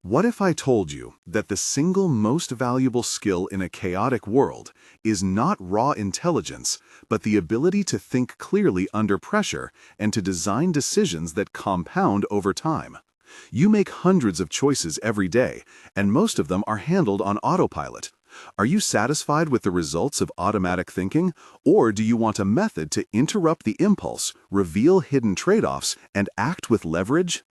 What if I told you that the single most valuable skill in a chaotic world is not raw intelligence, but the ability to think clearly under pressure and to design decisions that compound over time? You make hundreds of choices every day, and most of them are handled on autopilot. Are you satisfied with the results of automatic thinking, or do you want a method to interrupt the impulse, reveal hidden trade-offs, and act with leverage?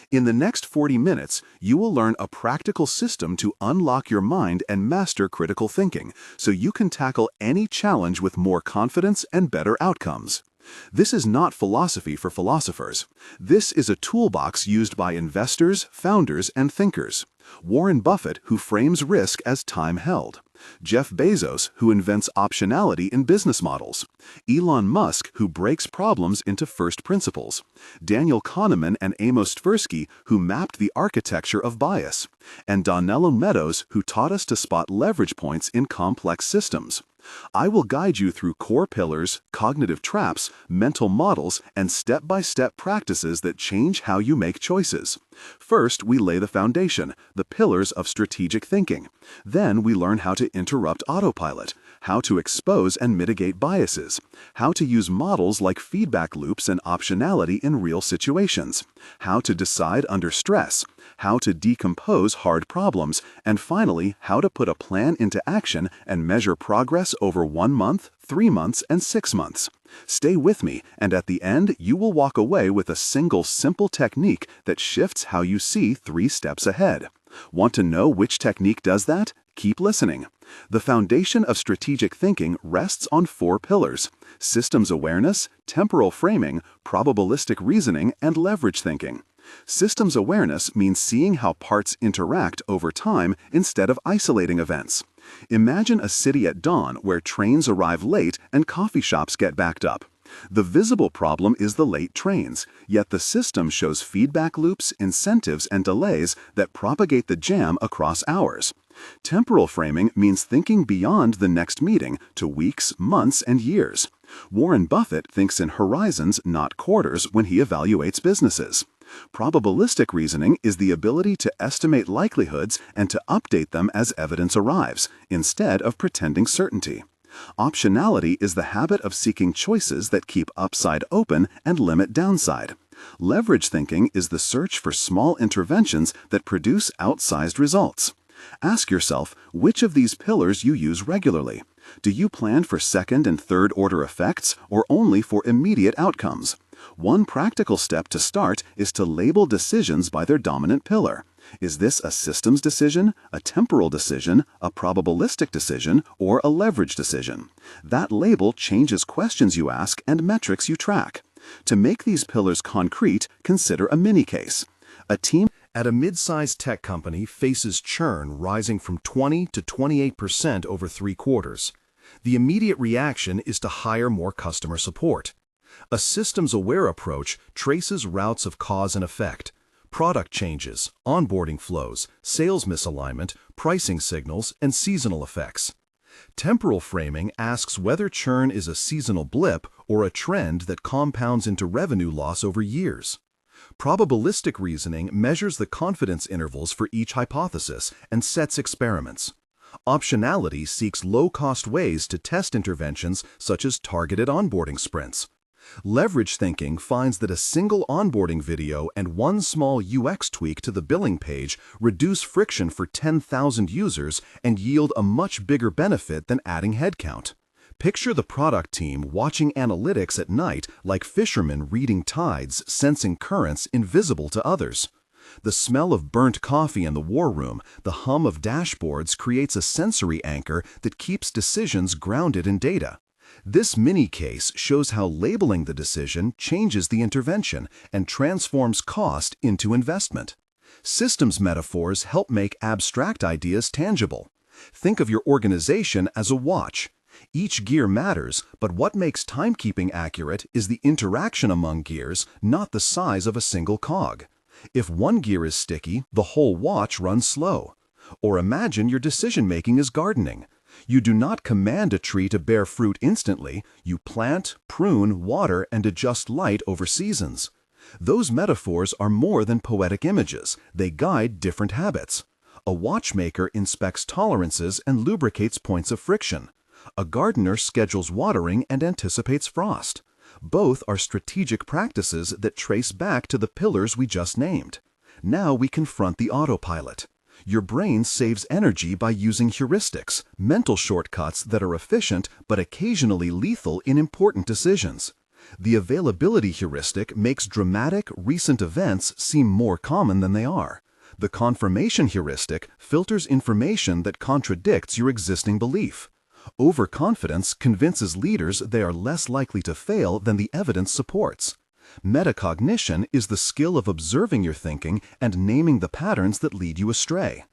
In the next 40 minutes, you will learn a practical system to unlock your mind and master critical thinking, so you can tackle any challenge with more confidence and better outcomes. This is not philosophy for philosophers. This is a toolbox used by investors, founders, and thinkers. Warren Buffett, who frames risk as time held. Jeff Bezos, who invents optionality in business models. Elon Musk, who breaks problems into first principles. Daniel Kahneman and Amos Tversky, who mapped the architecture of bias. And Donella Meadows, who taught us to spot leverage points in complex systems. I will guide you through core pillars, cognitive traps, mental models, and step-by-step practices that change how you make choices. First, we lay the foundation, the pillars of strategic thinking. Then we learn how to interrupt autopilot, how to expose and mitigate biases, how to use models like feedback loops and optionality in real situations, how to decide under stress, how to decompose hard problems, and finally, how to put a plan into action and measure progress over 1 month, 3 months, and 6 months. Stay with me, and at the end, you will walk away with a single simple technique that shifts how you see 3 steps ahead. Want to know which technique does that? Keep listening. The foundation of strategic thinking rests on 4 pillars: systems awareness, temporal framing, probabilistic reasoning, and leverage thinking. Systems awareness means seeing how parts interact over time instead of isolating events. Imagine a city at dawn where trains arrive late and coffee shops get backed up. The visible problem is the late trains, yet the system shows feedback loops, incentives, and delays that propagate the jam across hours. Temporal framing means thinking beyond the next meeting to weeks, months, and years. Warren Buffett thinks in horizons, not quarters, when he evaluates businesses. Probabilistic reasoning is the ability to estimate likelihoods and to update them as evidence arrives, instead of pretending certainty. Optionality is the habit of seeking choices that keep upside open and limit downside. Leverage thinking is the search for small interventions that produce outsized results. Ask yourself which of these pillars you use regularly. Do you plan for second and third order effects or only for immediate outcomes? One practical step to start is to label decisions by their dominant pillar. Is this a systems decision, a temporal decision, a probabilistic decision, or a leverage decision? That label changes questions you ask and metrics you track. To make these pillars concrete, consider a mini-case. A team at a mid-sized tech company faces churn rising from 20 to 28% over 3 quarters. The immediate reaction is to hire more customer support. A systems-aware approach traces routes of cause and effect, product changes, onboarding flows, sales misalignment, pricing signals, and seasonal effects. Temporal framing asks whether churn is a seasonal blip or a trend that compounds into revenue loss over years. Probabilistic reasoning measures the confidence intervals for each hypothesis and sets experiments. Optionality seeks low-cost ways to test interventions such as targeted onboarding sprints. Leverage thinking finds that a single onboarding video and one small UX tweak to the billing page reduce friction for 10,000 users and yield a much bigger benefit than adding headcount. Picture the product team watching analytics at night like fishermen reading tides, sensing currents invisible to others. The smell of burnt coffee in the war room, the hum of dashboards creates a sensory anchor that keeps decisions grounded in data. This mini-case shows how labeling the decision changes the intervention and transforms cost into investment. Systems metaphors help make abstract ideas tangible. Think of your organization as a watch. Each gear matters, but what makes timekeeping accurate is the interaction among gears, not the size of a single cog. If one gear is sticky, the whole watch runs slow. Or imagine your decision-making is gardening. You do not command a tree to bear fruit instantly. You plant, prune, water, and adjust light over seasons. Those metaphors are more than poetic images. They guide different habits. A watchmaker inspects tolerances and lubricates points of friction. A gardener schedules watering and anticipates frost. Both are strategic practices that trace back to the pillars we just named. Now we confront the autopilot. Your brain saves energy by using heuristics, mental shortcuts that are efficient but occasionally lethal in important decisions. The availability heuristic makes dramatic, recent events seem more common than they are. The confirmation heuristic filters information that contradicts your existing belief. Overconfidence convinces leaders they are less likely to fail than the evidence supports. Metacognition is the skill of observing your thinking and naming the patterns that lead you astray.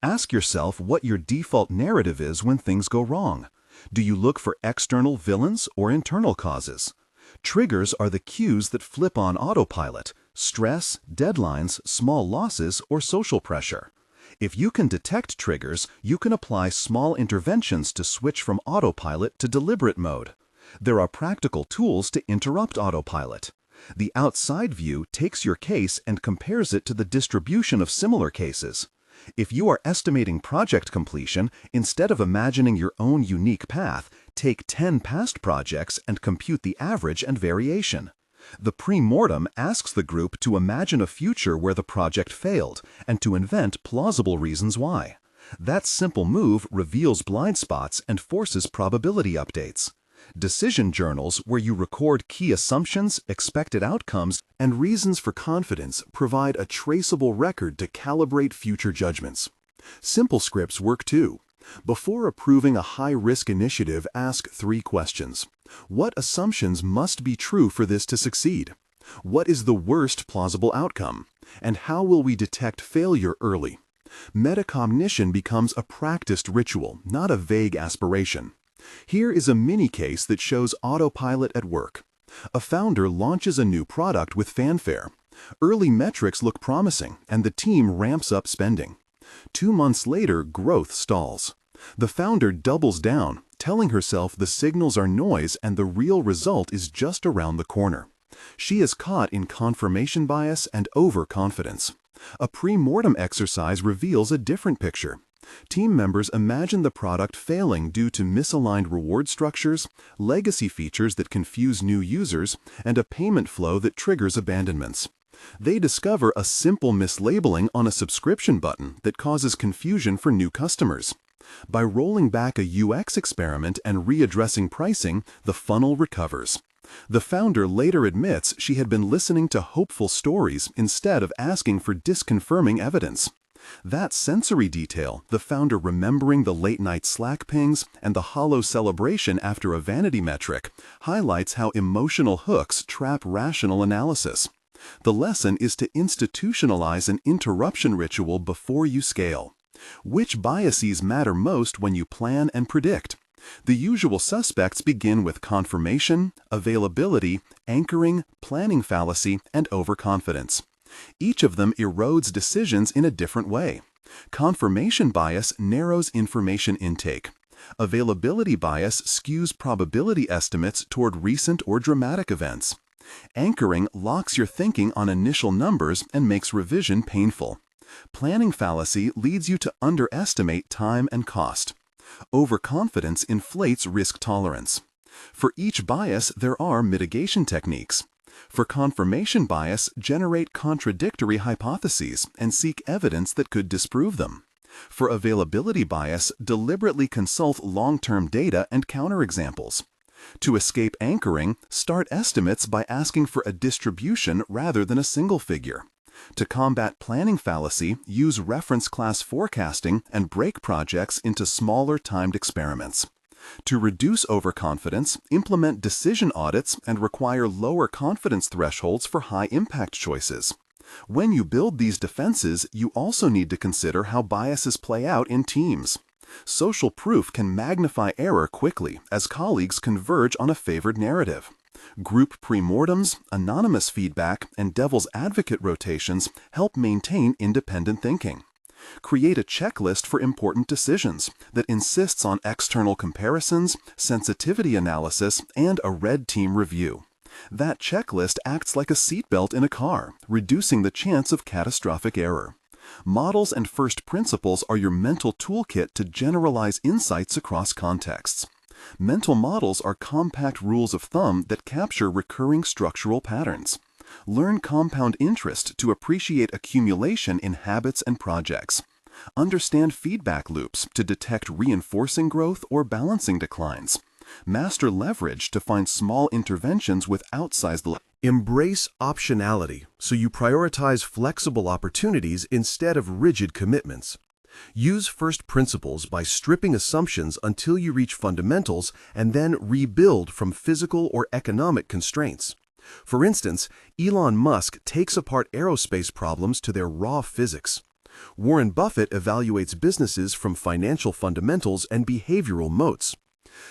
Ask yourself what your default narrative is when things go wrong. Do you look for external villains or internal causes? Triggers are the cues that flip on autopilot: stress, deadlines, small losses, or social pressure. If you can detect triggers, you can apply small interventions to switch from autopilot to deliberate mode. There are practical tools to interrupt autopilot. The outside view takes your case and compares it to the distribution of similar cases. If you are estimating project completion, instead of imagining your own unique path, take 10 past projects and compute the average and variation. The pre-mortem asks the group to imagine a future where the project failed and to invent plausible reasons why. That simple move reveals blind spots and forces probability updates. Decision journals, where you record key assumptions, expected outcomes, and reasons for confidence, provide a traceable record to calibrate future judgments. Simple scripts work too. Before approving a high-risk initiative, ask 3 questions. What assumptions must be true for this to succeed? What is the worst plausible outcome? And how will we detect failure early? Metacognition becomes a practiced ritual, not a vague aspiration. Here is a mini case that shows autopilot at work. A founder launches a new product with fanfare. Early metrics look promising, and the team ramps up spending. 2 months later, growth stalls. The founder doubles down, telling herself the signals are noise and the real result is just around the corner. She is caught in confirmation bias and overconfidence. A pre-mortem exercise reveals a different picture. Team members imagine the product failing due to misaligned reward structures, legacy features that confuse new users, and a payment flow that triggers abandonments. They discover a simple mislabeling on a subscription button that causes confusion for new customers. By rolling back a UX experiment and readdressing pricing, the funnel recovers. The founder later admits she had been listening to hopeful stories instead of asking for disconfirming evidence. That sensory detail, the founder remembering the late-night Slack pings and the hollow celebration after a vanity metric, highlights how emotional hooks trap rational analysis. The lesson is to institutionalize an interruption ritual before you scale. Which biases matter most when you plan and predict? The usual suspects begin with confirmation, availability, anchoring, planning fallacy, and overconfidence. Each of them erodes decisions in a different way. Confirmation bias narrows information intake. Availability bias skews probability estimates toward recent or dramatic events. Anchoring locks your thinking on initial numbers and makes revision painful. Planning fallacy leads you to underestimate time and cost. Overconfidence inflates risk tolerance. For each bias, there are mitigation techniques. For confirmation bias, generate contradictory hypotheses and seek evidence that could disprove them. For availability bias, deliberately consult long-term data and counterexamples. To escape anchoring, start estimates by asking for a distribution rather than a single figure. To combat planning fallacy, use reference class forecasting and break projects into smaller timed experiments. To reduce overconfidence, implement decision audits and require lower confidence thresholds for high-impact choices. When you build these defenses, you also need to consider how biases play out in teams. Social proof can magnify error quickly as colleagues converge on a favored narrative. Group premortems, anonymous feedback, and devil's advocate rotations help maintain independent thinking. Create a checklist for important decisions that insists on external comparisons, sensitivity analysis, and a red team review. That checklist acts like a seatbelt in a car, reducing the chance of catastrophic error. Models and first principles are your mental toolkit to generalize insights across contexts. Mental models are compact rules of thumb that capture recurring structural patterns. Learn compound interest to appreciate accumulation in habits and projects. Understand feedback loops to detect reinforcing growth or balancing declines. Master leverage to find small interventions with outsized. Embrace optionality so you prioritize flexible opportunities instead of rigid commitments. Use first principles by stripping assumptions until you reach fundamentals and then rebuild from physical or economic constraints. For instance, Elon Musk takes apart aerospace problems to their raw physics. Warren Buffett evaluates businesses from financial fundamentals and behavioral moats.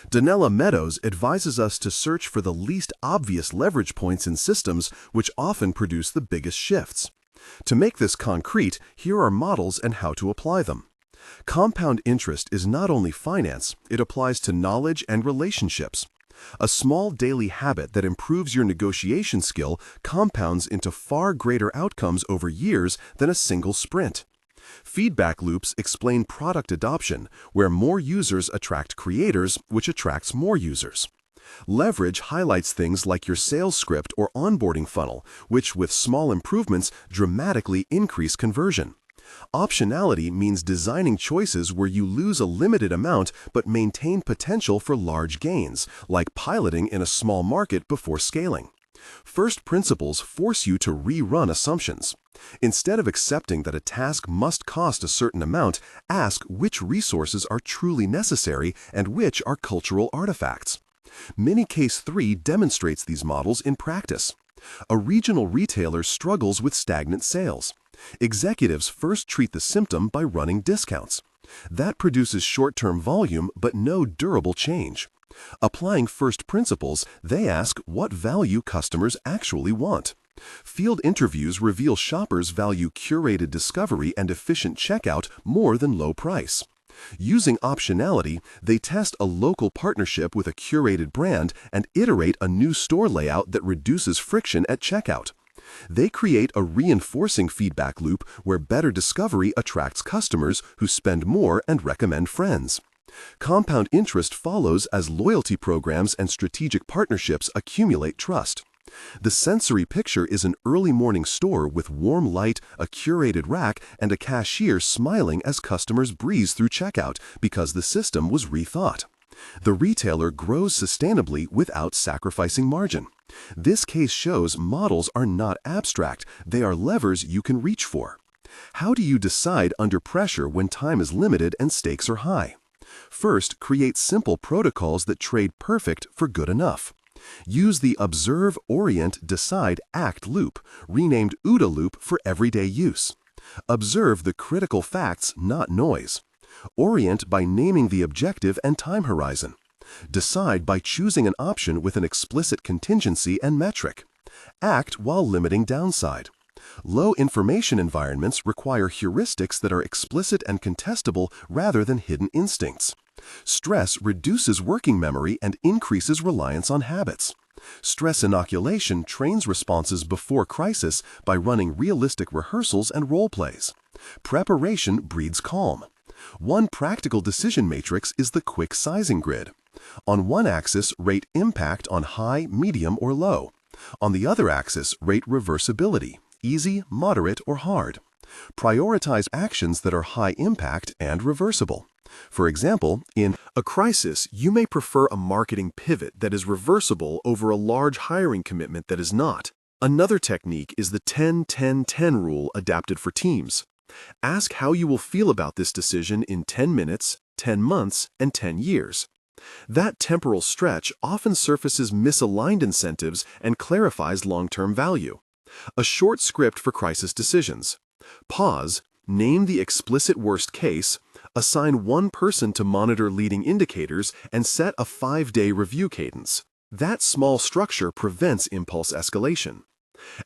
Donella Meadows advises us to search for the least obvious leverage points in systems which often produce the biggest shifts. To make this concrete, here are models and how to apply them. Compound interest is not only finance, it applies to knowledge and relationships. A small daily habit that improves your negotiation skill compounds into far greater outcomes over years than a single sprint. Feedback loops explain product adoption, where more users attract creators, which attracts more users. Leverage highlights things like your sales script or onboarding funnel, which with small improvements dramatically increase conversion. Optionality means designing choices where you lose a limited amount but maintain potential for large gains, like piloting in a small market before scaling. First principles force you to rerun assumptions. Instead of accepting that a task must cost a certain amount, ask which resources are truly necessary and which are cultural artifacts. Mini Case 3 demonstrates these models in practice. A regional retailer struggles with stagnant sales. Executives first treat the symptom by running discounts. That produces short-term volume but no durable change. Applying first principles, they ask what value customers actually want. Field interviews reveal shoppers value curated discovery and efficient checkout more than low price. Using optionality, they test a local partnership with a curated brand and iterate a new store layout that reduces friction at checkout. They create a reinforcing feedback loop where better discovery attracts customers who spend more and recommend friends. Compound interest follows as loyalty programs and strategic partnerships accumulate trust. The sensory picture is an early morning store with warm light, a curated rack, and a cashier smiling as customers breeze through checkout because the system was rethought. The retailer grows sustainably without sacrificing margin. This case shows models are not abstract, they are levers you can reach for. How do you decide under pressure when time is limited and stakes are high? First, create simple protocols that trade perfect for good enough. Use the Observe, Orient, Decide, Act loop, renamed OODA loop for everyday use. Observe the critical facts, not noise. Orient by naming the objective and time horizon. Decide by choosing an option with an explicit contingency and metric. Act while limiting downside. Low information environments require heuristics that are explicit and contestable rather than hidden instincts. Stress reduces working memory and increases reliance on habits. Stress inoculation trains responses before crisis by running realistic rehearsals and role plays. Preparation breeds calm. One practical decision matrix is the quick sizing grid. On one axis, rate impact on high, medium, or low. On the other axis, rate reversibility, easy, moderate, or hard. Prioritize actions that are high impact and reversible. For example, in a crisis, you may prefer a marketing pivot that is reversible over a large hiring commitment that is not. Another technique is the 10-10-10 rule adapted for teams. Ask how you will feel about this decision in 10 minutes, 10 months, and 10 years. That temporal stretch often surfaces misaligned incentives and clarifies long-term value. A short script for crisis decisions. Pause, name the explicit worst case, assign one person to monitor leading indicators, and set a 5-day review cadence. That small structure prevents impulse escalation.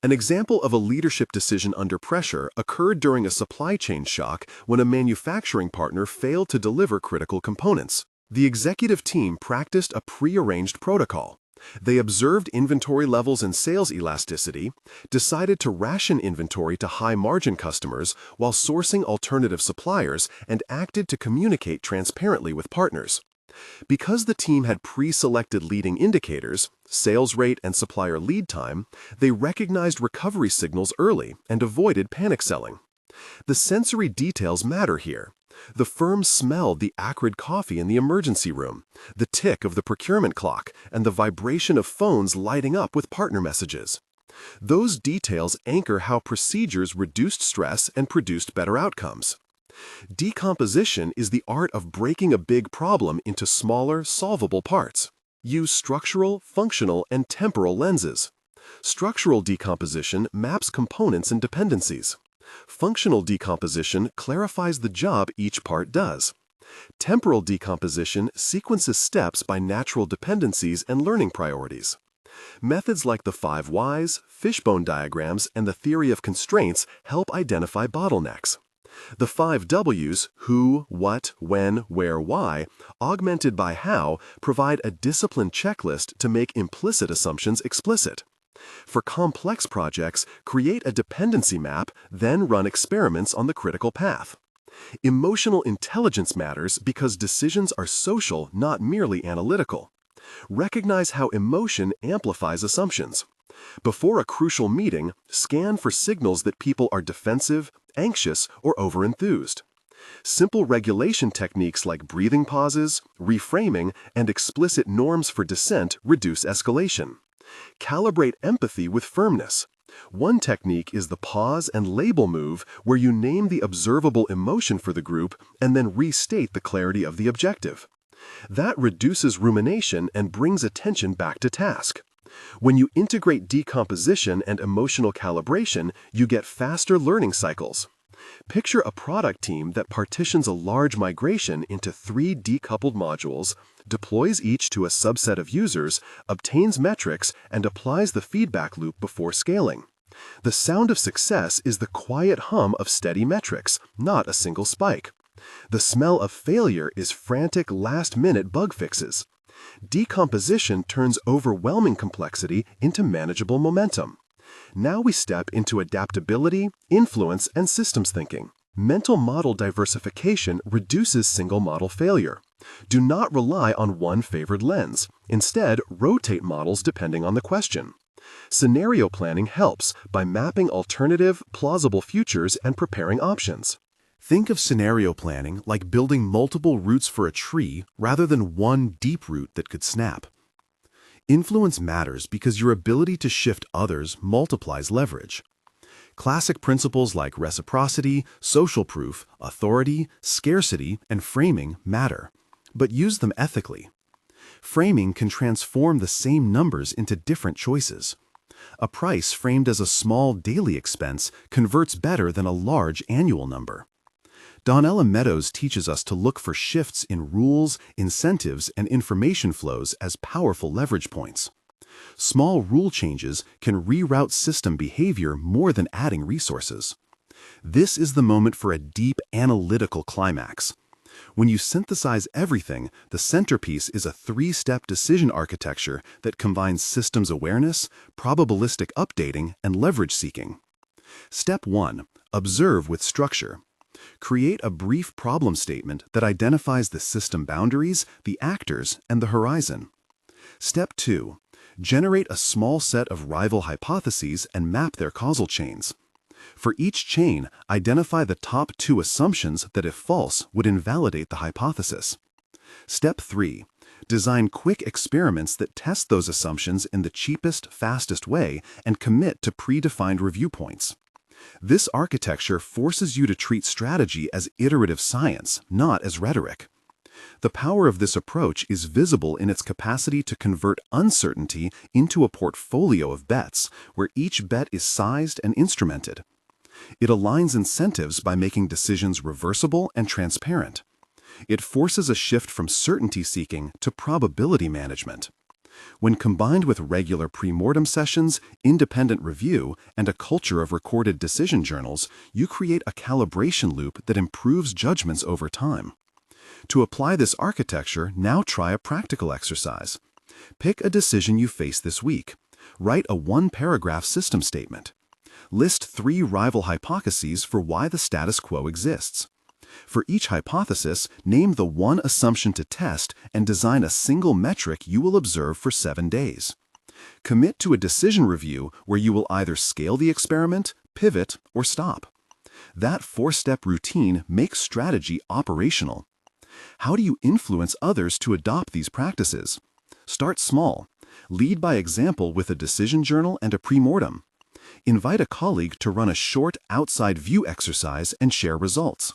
An example of a leadership decision under pressure occurred during a supply chain shock when a manufacturing partner failed to deliver critical components. The executive team practiced a prearranged protocol. They observed inventory levels and sales elasticity, decided to ration inventory to high-margin customers while sourcing alternative suppliers, and acted to communicate transparently with partners. Because the team had pre-selected leading indicators, sales rate and supplier lead time, they recognized recovery signals early and avoided panic selling. The sensory details matter here. The firm smelled the acrid coffee in the emergency room, the tick of the procurement clock, and the vibration of phones lighting up with partner messages. Those details anchor how procedures reduced stress and produced better outcomes. Decomposition is the art of breaking a big problem into smaller, solvable parts. Use structural, functional, and temporal lenses. Structural decomposition maps components and dependencies. Functional decomposition clarifies the job each part does. Temporal decomposition sequences steps by natural dependencies and learning priorities. Methods like the 5 whys, fishbone diagrams, and the theory of constraints help identify bottlenecks. The 5 W's, who, what, when, where, why, augmented by how, provide a disciplined checklist to make implicit assumptions explicit. For complex projects, create a dependency map, then run experiments on the critical path. Emotional intelligence matters because decisions are social, not merely analytical. Recognize how emotion amplifies assumptions. Before a crucial meeting, scan for signals that people are defensive, anxious, or overenthused. Simple regulation techniques like breathing pauses, reframing, and explicit norms for dissent reduce escalation. Calibrate empathy with firmness. One technique is the pause and label move, where you name the observable emotion for the group and then restate the clarity of the objective. That reduces rumination and brings attention back to task. When you integrate decomposition and emotional calibration, you get faster learning cycles. Picture a product team that partitions a large migration into 3 decoupled modules, deploys each to a subset of users, obtains metrics, and applies the feedback loop before scaling. The sound of success is the quiet hum of steady metrics, not a single spike. The smell of failure is frantic last-minute bug fixes. Decomposition turns overwhelming complexity into manageable momentum. Now we step into adaptability, influence, and systems thinking. Mental model diversification reduces single model failure. Do not rely on one favored lens. Instead, rotate models depending on the question. Scenario planning helps by mapping alternative, plausible futures and preparing options. Think of scenario planning like building multiple roots for a tree rather than one deep root that could snap. Influence matters because your ability to shift others multiplies leverage. Classic principles like reciprocity, social proof, authority, scarcity, and framing matter, but use them ethically. Framing can transform the same numbers into different choices. A price framed as a small daily expense converts better than a large annual number. Donella Meadows teaches us to look for shifts in rules, incentives, and information flows as powerful leverage points. Small rule changes can reroute system behavior more than adding resources. This is the moment for a deep analytical climax. When you synthesize everything, the centerpiece is a 3-step decision architecture that combines systems awareness, probabilistic updating, and leverage seeking. Step 1. Observe with structure. Create a brief problem statement that identifies the system boundaries, the actors, and the horizon. Step 2. Generate a small set of rival hypotheses and map their causal chains. For each chain, identify the top 2 assumptions that, if false, would invalidate the hypothesis. Step 3. Design quick experiments that test those assumptions in the cheapest, fastest way and commit to predefined review points. This architecture forces you to treat strategy as iterative science, not as rhetoric. The power of this approach is visible in its capacity to convert uncertainty into a portfolio of bets, where each bet is sized and instrumented. It aligns incentives by making decisions reversible and transparent. It forces a shift from certainty-seeking to probability management. When combined with regular pre-mortem sessions, independent review, and a culture of recorded decision journals, you create a calibration loop that improves judgments over time. To apply this architecture, now try a practical exercise. Pick a decision you face this week. Write a one-paragraph system statement. List 3 rival hypotheses for why the status quo exists. For each hypothesis, name the one assumption to test and design a single metric you will observe for 7 days. Commit to a decision review where you will either scale the experiment, pivot, or stop. That 4-step routine makes strategy operational. How do you influence others to adopt these practices? Start small. Lead by example with a decision journal and a pre-mortem. Invite a colleague to run a short outside view exercise and share results.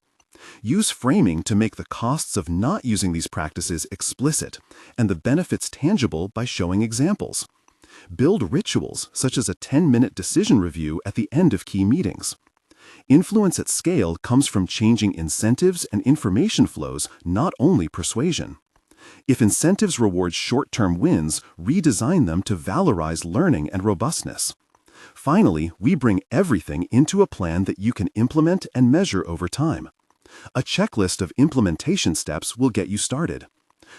Use framing to make the costs of not using these practices explicit and the benefits tangible by showing examples. Build rituals such as a 10-minute decision review at the end of key meetings. Influence at scale comes from changing incentives and information flows, not only persuasion. If incentives reward short-term wins, redesign them to valorize learning and robustness. Finally, we bring everything into a plan that you can implement and measure over time. A checklist of implementation steps will get you started.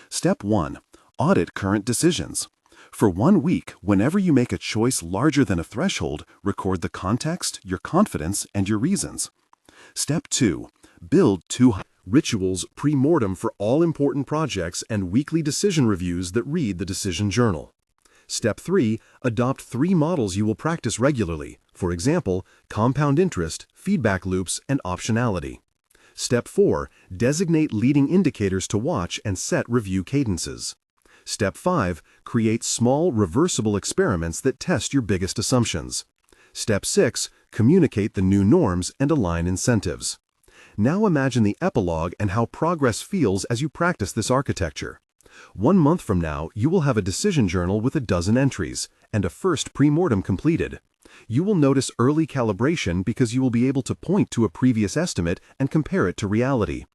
Step 1. Audit current decisions. For 1 week, whenever you make a choice larger than a threshold, record the context, your confidence, and your reasons. Step 2. Build 2 rituals pre-mortem for all important projects and weekly decision reviews that read the decision journal. Step 3. Adopt 3 models you will practice regularly. For example, compound interest, feedback loops, and optionality. Step 4. Designate leading indicators to watch and set review cadences. Step 5. Create small, reversible experiments that test your biggest assumptions. Step 6. Communicate the new norms and align incentives. Now imagine the epilogue and how progress feels as you practice this architecture. 1 month from now, you will have a decision journal with 12 entries and a first pre-mortem completed. You will notice early calibration because you will be able to point to a previous estimate and compare it to reality.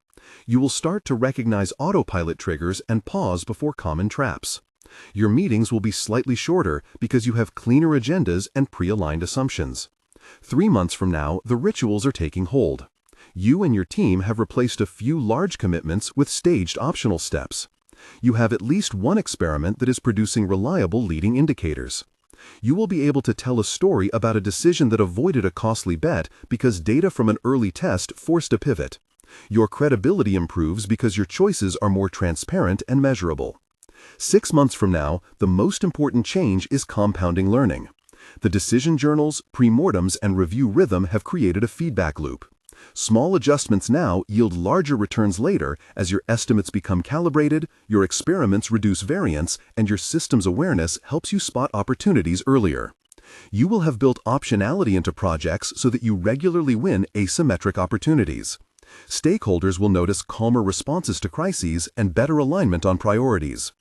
You will start to recognize autopilot triggers and pause before common traps. Your meetings will be slightly shorter because you have cleaner agendas and pre-aligned assumptions. 3 months from now, the rituals are taking hold. You and your team have replaced a few large commitments with staged optional steps. You have at least one experiment that is producing reliable leading indicators. You will be able to tell a story about a decision that avoided a costly bet because data from an early test forced a pivot. Your credibility improves because your choices are more transparent and measurable. 6 months from now, the most important change is compounding learning. The decision journals, pre-mortems, and review rhythm have created a feedback loop. Small adjustments now yield larger returns later as your estimates become calibrated, your experiments reduce variance, and your system's awareness helps you spot opportunities earlier. You will have built optionality into projects so that you regularly win asymmetric opportunities. Stakeholders will notice calmer responses to crises and better alignment on priorities.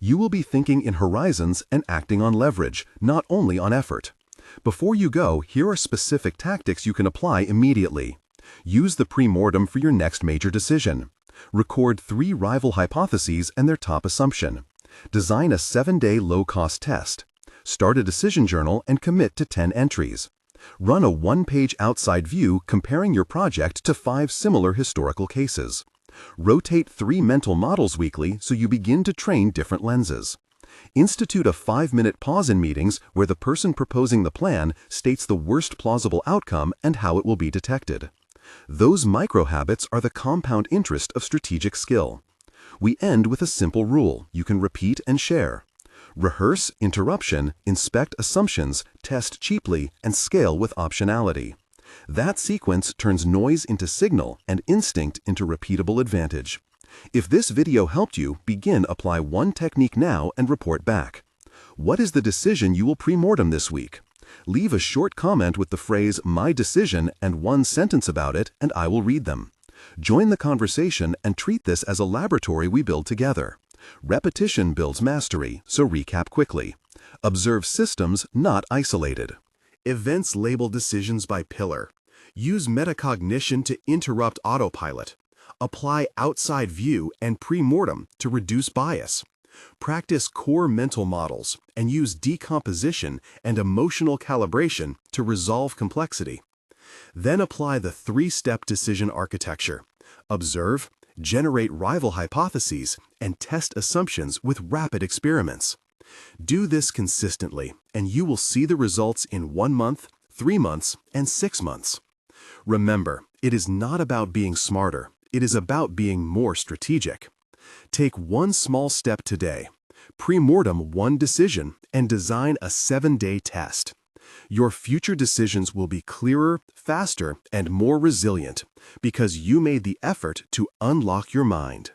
You will be thinking in horizons and acting on leverage, not only on effort. Before you go, here are specific tactics you can apply immediately. Use the pre-mortem for your next major decision. Record 3 rival hypotheses and their top assumption. Design a 7-day low-cost test. Start a decision journal and commit to 10 entries. Run a 1-page outside view comparing your project to 5 similar historical cases. Rotate 3 mental models weekly so you begin to train different lenses. Institute a 5-minute pause in meetings where the person proposing the plan states the worst plausible outcome and how it will be detected. Those micro-habits are the compound interest of strategic skill. We end with a simple rule you can repeat and share. Rehearse interruption, inspect assumptions, test cheaply, and scale with optionality. That sequence turns noise into signal and instinct into repeatable advantage. If this video helped you, apply one technique now and report back. What is the decision you will pre-mortem this week? Leave a short comment with the phrase, "my decision," and 1 sentence about it, and I will read them. Join the conversation and treat this as a laboratory we build together. Repetition builds mastery, so recap quickly. Observe systems, not isolated. Events label decisions by pillar. Use metacognition to interrupt autopilot. Apply outside view and pre-mortem to reduce bias. Practice core mental models and use decomposition and emotional calibration to resolve complexity. Then apply the 3-step decision architecture. Observe, generate rival hypotheses, and test assumptions with rapid experiments. Do this consistently, and you will see the results in 1 month, 3 months, and 6 months. Remember, it is not about being smarter. It is about being more strategic. Take one small step today. Pre-mortem one decision and design a 7-day test. Your future decisions will be clearer, faster, and more resilient because you made the effort to unlock your mind.